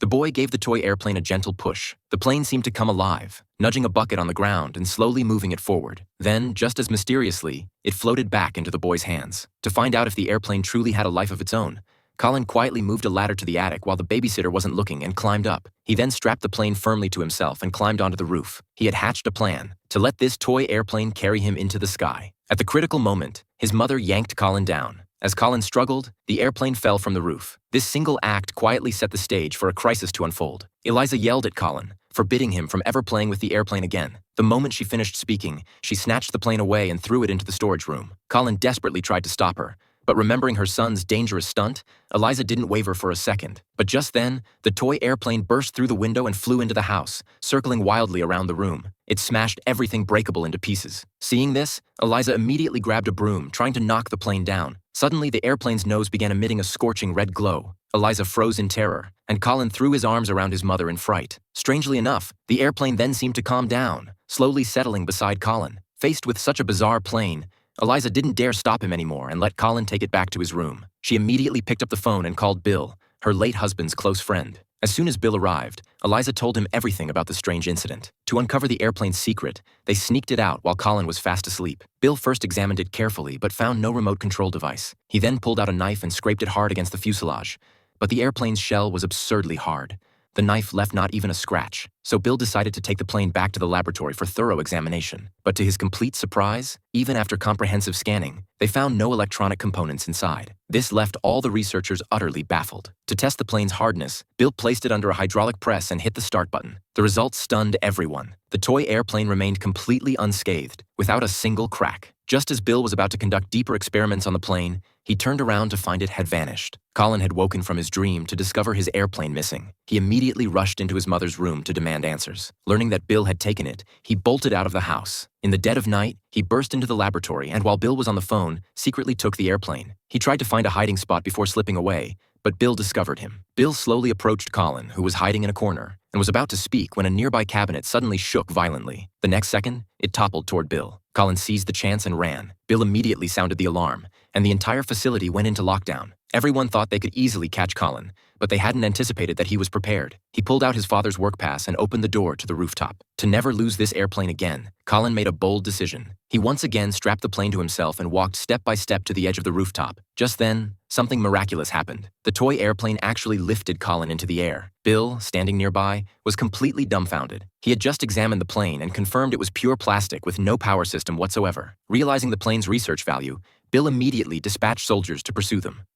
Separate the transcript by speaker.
Speaker 1: The boy gave the toy airplane a gentle push. The plane seemed to come alive, nudging a bucket on the ground and slowly moving it forward. Then, just as mysteriously, it floated back into the boy's hands. To find out if the airplane truly had a life of its own, Colin quietly moved a ladder to the attic while the babysitter wasn't looking and climbed up. He then strapped the plane firmly to himself and climbed onto the roof. He had hatched a plan to let this toy airplane carry him into the sky. At the critical moment, his mother yanked Colin down. As Colin struggled, the airplane fell from the roof. This single act quietly set the stage for a crisis to unfold. Eliza yelled at Colin, forbidding him from ever playing with the airplane again. The moment she finished speaking, she snatched the plane away and threw it into the storage room. Colin desperately tried to stop her, but remembering her son's dangerous stunt, Eliza didn't waver for a second. But just then, the toy airplane burst through the window and flew into the house, circling wildly around the room. It smashed everything breakable into pieces. Seeing this, Eliza immediately grabbed a broom, trying to knock the plane down. Suddenly, the airplane's nose began emitting a scorching red glow. Eliza froze in terror, and Colin threw his arms around his mother in fright. Strangely enough, the airplane then seemed to calm down, slowly settling beside Colin. Faced with such a bizarre plane, Eliza didn't dare stop him anymore and let Colin take it back to his room. She immediately picked up the phone and called Bill, her late husband's close friend. As soon as Bill arrived, Eliza told him everything about the strange incident. To uncover the airplane's secret, they sneaked it out while Colin was fast asleep. Bill first examined it carefully but found no remote control device. He then pulled out a knife and scraped it hard against the fuselage. But the airplane's shell was absurdly hard. The knife left not even a scratch, so Bill decided to take the plane back to the laboratory for thorough examination. But to his complete surprise, even after comprehensive scanning, they found no electronic components inside. This left all the researchers utterly baffled. To test the plane's hardness, Bill placed it under a hydraulic press and hit the start button. The results stunned everyone. The toy airplane remained completely unscathed, without a single crack. Just as Bill was about to conduct deeper experiments on the plane, he turned around to find it had vanished. Colin had woken from his dream to discover his airplane missing. He immediately rushed into his mother's room to demand answers. Learning that Bill had taken it, he bolted out of the house. In the dead of night, he burst into the laboratory and while Bill was on the phone, secretly took the airplane. He tried to find a hiding spot before slipping away, but Bill discovered him. Bill slowly approached Colin, who was hiding in a corner, and was about to speak when a nearby cabinet suddenly shook violently. The next second, it toppled toward Bill. Colin seized the chance and ran. Bill immediately sounded the alarm, and the entire facility went into lockdown. Everyone thought they could easily catch Colin, but they hadn't anticipated that he was prepared. He pulled out his father's work pass and opened the door to the rooftop. To never lose this airplane again, Colin made a bold decision. He once again strapped the plane to himself and walked step by step to the edge of the rooftop. Just then, something miraculous happened. The toy airplane actually lifted Colin into the air. Bill, standing nearby, was completely dumbfounded. He had just examined the plane and confirmed it was pure plastic with no power system whatsoever. Realizing the plane's research value, Bill immediately dispatched soldiers to pursue them.